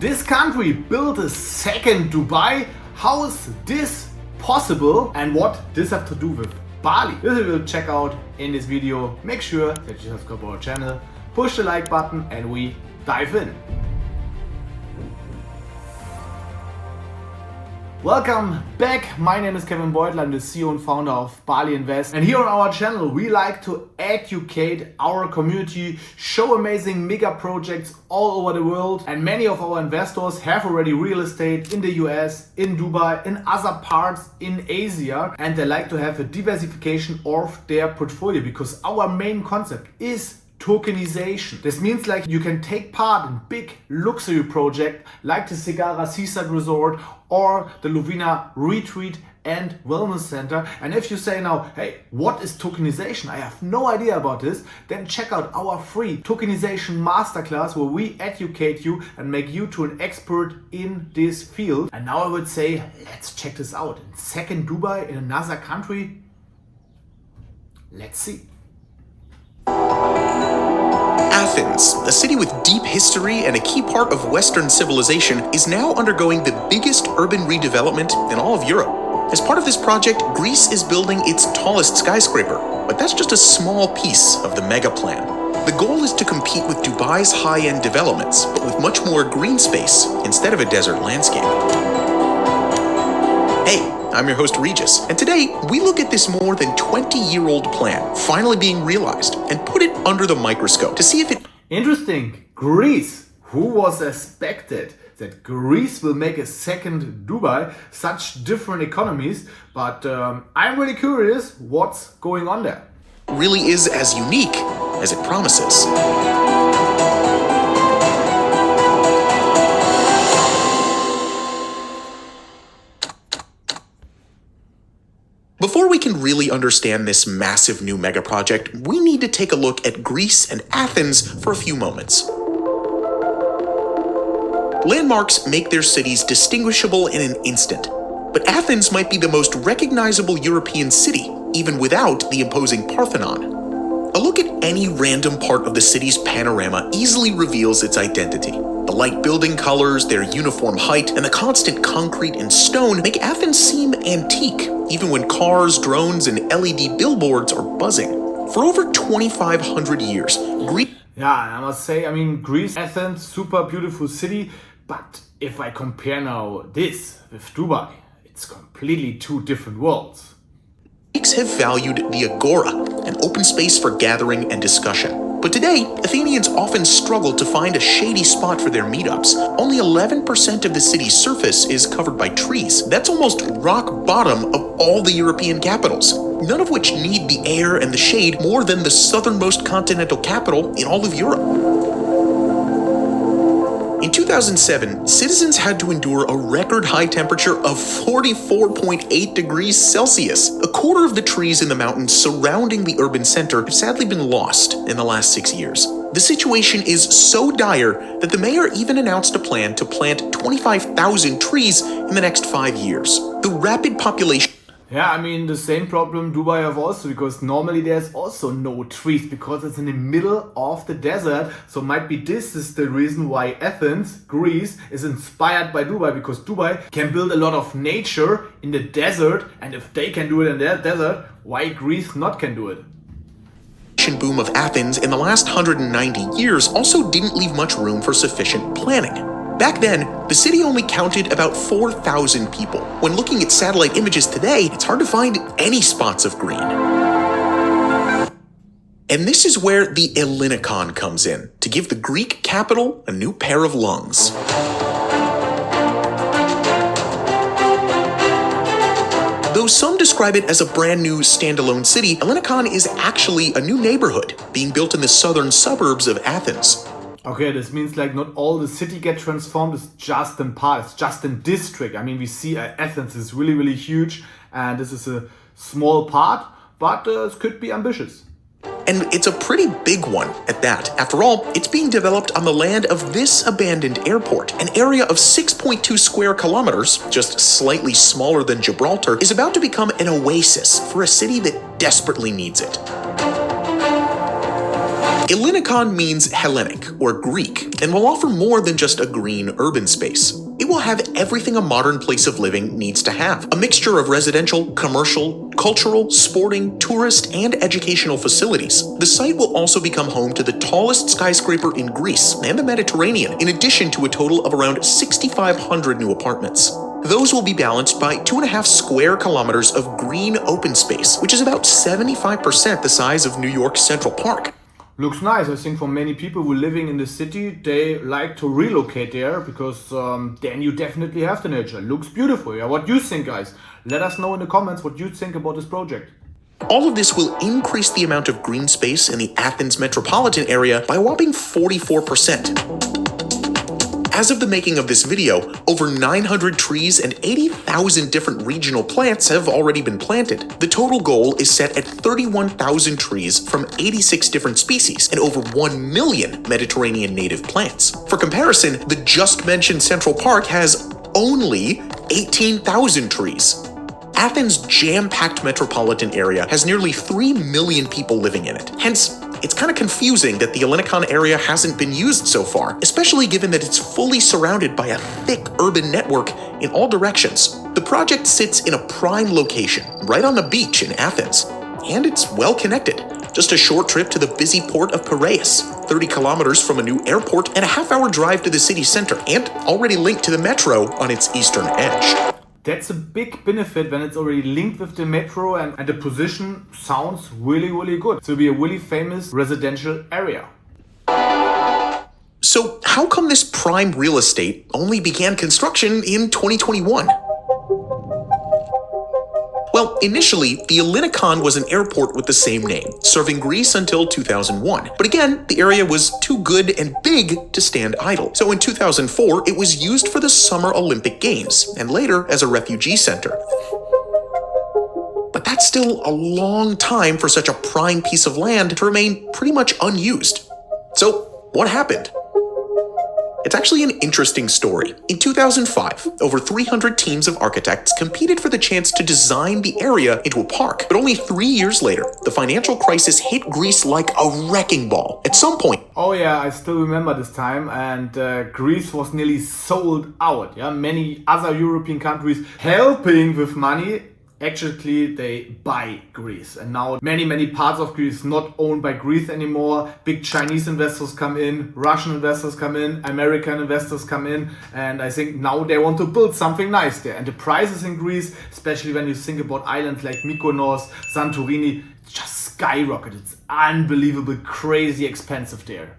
This country built a second Dubai. How is this possible and what this have to do with Bali? This we will check out in this video. Make sure that you subscribe to our channel, push the like button and we dive in. Welcome back, my name is Kevin Beutel, I'm the CEO and founder of Bali Invest, and here on our channel we like to educate our community, show amazing mega projects all over the world, and many of our investors have already real estate in the US, in Dubai, in other parts in Asia, and they like to have a diversification of their portfolio because our main concept is tokenization. This means like you can take part in big luxury projects like the Segara Seaside Resort or the Lovina Retreat and Wellness Center. And if you say now, hey, what is tokenization? I have no idea about this. Then check out our free tokenization masterclass where we educate you and make you to an expert in this field. And now I would say, let's check this out. In second Dubai in another country. Let's see. Athens, a city with deep history and a key part of Western civilization, is now undergoing the biggest urban redevelopment in all of Europe. As part of this project, Greece is building its tallest skyscraper, but that's just a small piece of the mega plan. The goal is to compete with Dubai's high-end developments, but with much more green space instead of a desert landscape. Hey, I'm your host Regis, and today we look at this more than 20-year-old plan finally being realized and put it under the microscope to see if it... Interesting. Greece. Who was expected that Greece will make a second Dubai? Such different economies, but I'm really curious what's going on there. really is as unique as it promises. Before we can really understand this massive new mega project, we need to take a look at Greece and Athens for a few moments. Landmarks make their cities distinguishable in an instant, but Athens might be the most recognizable European city, even without the imposing Parthenon. A look at any random part of the city's panorama easily reveals its identity. The light building colors, their uniform height, and the constant concrete and stone make Athens seem antique, even when cars, drones, and LED billboards are buzzing. For over 2,500 years, Greece... Yeah, I must say, Greece, Athens, super beautiful city, but if I compare now this with Dubai, it's completely two different worlds. Greeks have valued the agora, an open space for gathering and discussion. But today, Athenians often struggle to find a shady spot for their meetups. Only 11% of the city's surface is covered by trees. That's almost rock bottom of all the European capitals, none of which need the air and the shade more than the southernmost continental capital in all of Europe. In 2007, citizens had to endure a record high temperature of 44.8 degrees Celsius. A quarter of the trees in the mountains surrounding the urban center have sadly been lost in the last 6 years. The situation is so dire that the mayor even announced a plan to plant 25,000 trees in the next 5 years. The rapid population... Yeah, the same problem Dubai have also, because normally there's also no trees because it's in the middle of the desert. So might be this is the reason why Athens, Greece, is inspired by Dubai, because Dubai can build a lot of nature in the desert, and if they can do it in their desert, why Greece not can do it? Boom of Athens in the last 190 years also didn't leave much room for sufficient planning. Back then, the city only counted about 4,000 people. When looking at satellite images today, it's hard to find any spots of green. And this is where the Elicon comes in, to give the Greek capital a new pair of lungs. Though some describe it as a brand new standalone city, Elicon is actually a new neighborhood being built in the southern suburbs of Athens. Okay, this means like not all the city get transformed, it's just in part, it's just in district. We see Athens is really, really huge, and this is a small part, but it could be ambitious. And it's a pretty big one at that. After all, it's being developed on the land of this abandoned airport. An area of 6.2 square kilometers, just slightly smaller than Gibraltar, is about to become an oasis for a city that desperately needs it. Elicon means Hellenic or Greek and will offer more than just a green urban space. It will have everything a modern place of living needs to have. A mixture of residential, commercial, cultural, sporting, tourist, and educational facilities. The site will also become home to the tallest skyscraper in Greece and the Mediterranean, in addition to a total of around 6,500 new apartments. Those will be balanced by 2.5 square kilometers of green open space, which is about 75% the size of New York's Central Park. Looks nice. I think for many people who are living in the city, they like to relocate there because then you definitely have the nature. Looks beautiful. Yeah, what do you think, guys? Let us know in the comments what you think about this project. All of this will increase the amount of green space in the Athens metropolitan area by a whopping 44%. As of the making of this video, over 900 trees and 80,000 different regional plants have already been planted. The total goal is set at 31,000 trees from 86 different species and over 1 million Mediterranean native plants. For comparison, the just mentioned Central Park has only 18,000 trees. Athens' jam-packed metropolitan area has nearly 3 million people living in it. Hence, it's kind of confusing that the Elicon area hasn't been used so far, especially given that it's fully surrounded by a thick urban network in all directions. The project sits in a prime location, right on the beach in Athens, and it's well connected. Just a short trip to the busy port of Piraeus, 30 kilometers from a new airport, and a half-hour drive to the city center, and already linked to the metro on its eastern edge. That's a big benefit when it's already linked with the metro and the position sounds really, really good. So it'll be a really famous residential area. So how come this prime real estate only began construction in 2021? Well, initially, the Elicon was an airport with the same name, serving Greece until 2001. But again, the area was too good and big to stand idle. So in 2004, it was used for the Summer Olympic Games, and later as a refugee center. But that's still a long time for such a prime piece of land to remain pretty much unused. So, what happened? It's actually an interesting story. In 2005, over 300 teams of architects competed for the chance to design the area into a park. But only 3 years later, the financial crisis hit Greece like a wrecking ball. At some point... Oh yeah, I still remember this time, and Greece was nearly sold out. Yeah, many other European countries helping with money. Actually, they buy Greece. And now many parts of Greece not owned by Greece anymore. Big Chinese investors come in, Russian investors come in, American investors come in. And I think now they want to build something nice there. And the prices in Greece, especially when you think about islands like Mykonos, Santorini, just skyrocketed. It's unbelievable, crazy expensive there.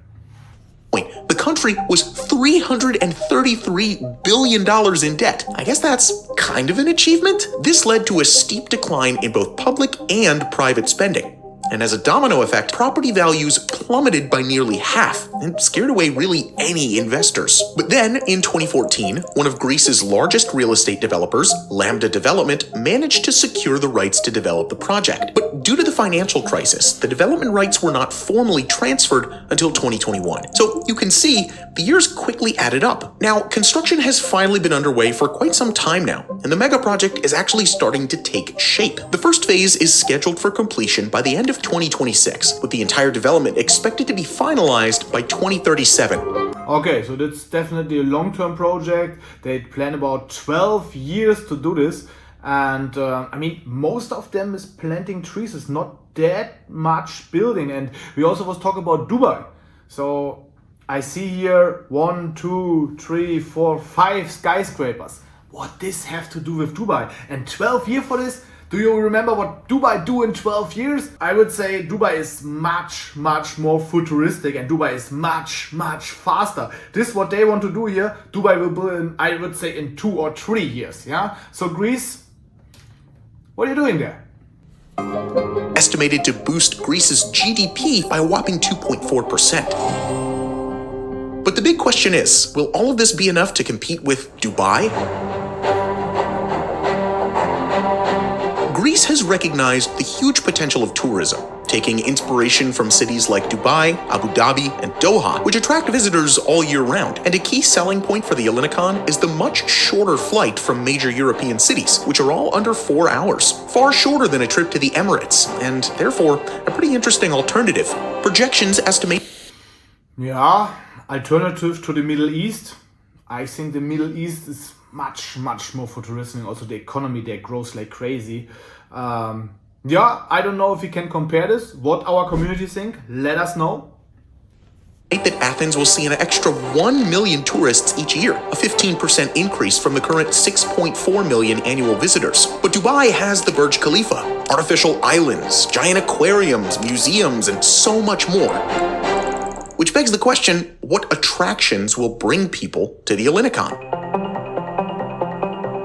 The country was $333 billion in debt. I guess that's kind of an achievement. This led to a steep decline in both public and private spending. And as a domino effect, property values plummeted by nearly half and scared away really any investors. But then, in 2014, one of Greece's largest real estate developers, Lambda Development, managed to secure the rights to develop the project. But due to the financial crisis, the development rights were not formally transferred until 2021. So you can see, the years quickly added up. Now, construction has finally been underway for quite some time now, and the mega project is actually starting to take shape. The first phase is scheduled for completion by the end of 2026, with the entire development expected to be finalized by 2037. Okay, so that's definitely a long-term project. They plan about 12 years to do this. And I mean, most of them is planting trees. It's not that much building. And we also was talking about Dubai. So I see here 1, 2, 3, 4, 5 skyscrapers. What this have to do with Dubai? And 12 years for this? Do you remember what Dubai do in 12 years? I would say Dubai is much more futuristic and Dubai is much faster. This is what they want to do here. Dubai will build in, I would say, in 2 or 3 years. Yeah. So Greece, what are you doing there? Estimated to boost Greece's GDP by a whopping 2.4%. But the big question is, will all of this be enough to compete with Dubai? Greece has recognized the huge potential of tourism taking inspiration from cities like Dubai, Abu Dhabi, and Doha, which attract visitors all year round. And a key selling point for the Elicon is the much shorter flight from major European cities, which are all under 4 hours, far shorter than a trip to the Emirates, and therefore a pretty interesting alternative. Projections estimate. Yeah, alternative to the Middle East. I think the Middle East is much more futuristic. Also the economy there grows like crazy. Yeah, I don't know if we can compare this. What our community think, let us know. That Athens will see an extra 1 million tourists each year, a 15% increase from the current 6.4 million annual visitors. But Dubai has the Burj Khalifa, artificial islands, giant aquariums, museums, and so much more. Which begs the question, what attractions will bring people to the Elicon?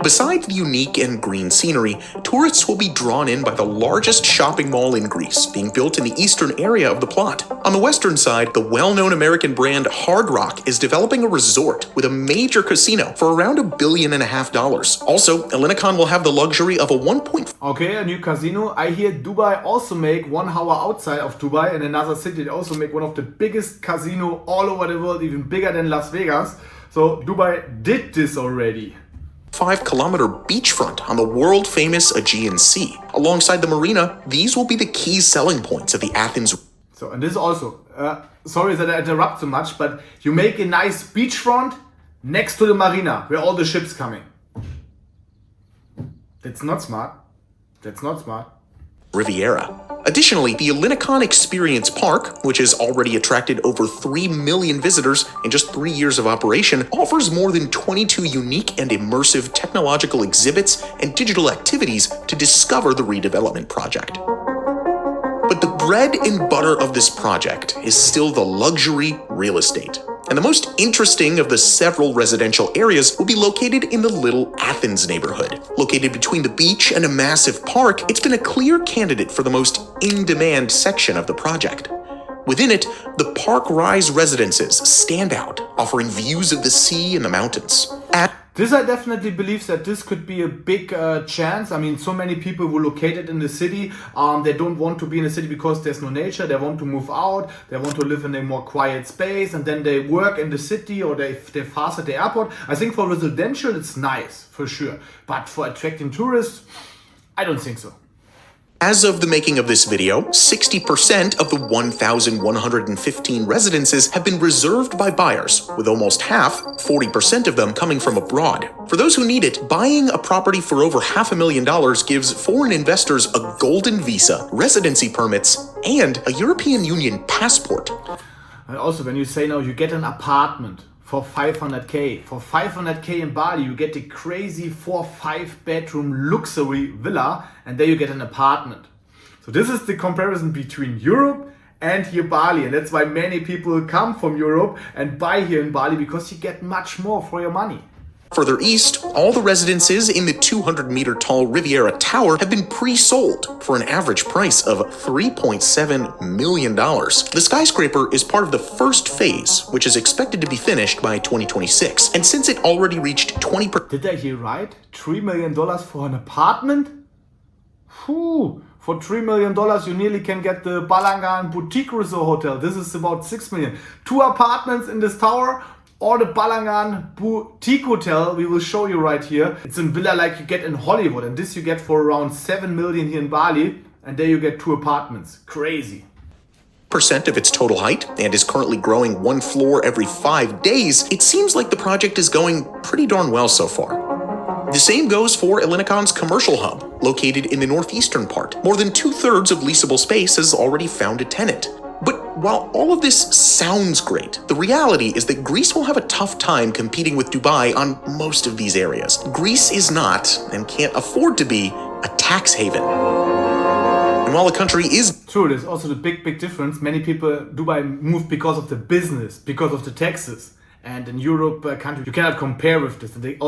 Besides the unique and green scenery, tourists will be drawn in by the largest shopping mall in Greece, being built in the eastern area of the plot. On the western side, the well-known American brand Hard Rock is developing a resort with a major casino for around $1.5 billion. Also, Elicon will have the luxury of a 1. Okay, a new casino. I hear Dubai also make 1 hour outside of Dubai in another city. They also make one of the biggest casino all over the world, even bigger than Las Vegas. So Dubai did this already. 5-kilometer beachfront on the world-famous Aegean Sea. Alongside the marina, these will be the key selling points of the Athens. So, and this also, sorry that I interrupt so much, but you make a nice beachfront next to the marina where all the ships coming. That's not smart. That's not smart. Riviera. Additionally, the Elicon Experience Park, which has already attracted over 3 million visitors in just 3 years of operation, offers more than 22 unique and immersive technological exhibits and digital activities to discover the redevelopment project. But the bread and butter of this project is still the luxury real estate. And the most interesting of the several residential areas will be located in the Little Athens neighborhood. Located between the beach and a massive park, it's been a clear candidate for the most in-demand section of the project. Within it, the Park Rise residences stand out, offering views of the sea and the mountains. This I definitely believe that this could be a big chance. I mean, so many people who are located in the city, they don't want to be in the city because there's no nature. They want to move out. They want to live in a more quiet space, and then they work in the city or they're fast at the airport. I think for residential, it's nice for sure. But for attracting tourists, I don't think so. As of the making of this video, 60% of the 1,115 residences have been reserved by buyers, with almost half, 40% of them, coming from abroad. For those who need it, buying a property for over $500,000 gives foreign investors a golden visa, residency permits, and a European Union passport. And also, when you say now you get an apartment for 500k. For 500k in Bali, you get a crazy 4-5 bedroom luxury villa, and there you get an apartment. So this is the comparison between Europe and here Bali, and that's why many people come from Europe and buy here in Bali, because you get much more for your money. Further east, all the residences in the 200-meter tall Riviera Tower have been pre-sold for an average price of $3.7 million. The skyscraper is part of the first phase, which is expected to be finished by 2026. And since it already reached 20%... Did I hear right? $3 million for an apartment? Whew. For $3 million, you nearly can get the Balangan Boutique Resort Hotel. This is about $6 million. 2 apartments in this tower, or the Balangan Boutique Hotel, we will show you right here. It's a villa like you get in Hollywood, and this you get for around 7 million here in Bali, and there you get 2 apartments. Crazy. Percent of its total height and is currently growing 1 floor every 5 days, it seems like the project is going pretty darn well so far. The same goes for Elicon's commercial hub, located in the northeastern part. More than 2/3 of leasable space has already found a tenant. But while all of this sounds great, the reality is that Greece will have a tough time competing with Dubai on most of these areas. Greece is not, and can't afford to be, a tax haven. And while the country is... True, there's also the big difference. Many people, Dubai moved because of the business, because of the taxes. And in Europe, country, you cannot compare with this. They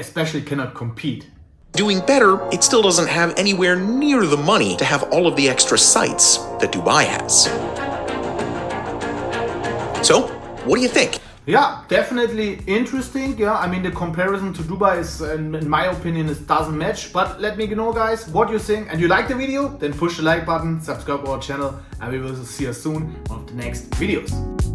especially cannot compete. Doing better, it still doesn't have anywhere near the money to have all of the extra sites that Dubai has. So, what do you think? Yeah, definitely interesting. Yeah, I mean the comparison to Dubai is, in my opinion, it doesn't match. But let me know, guys, what you think. And you like the video? Then push the like button, subscribe to our channel, and we will see you soon on the next videos.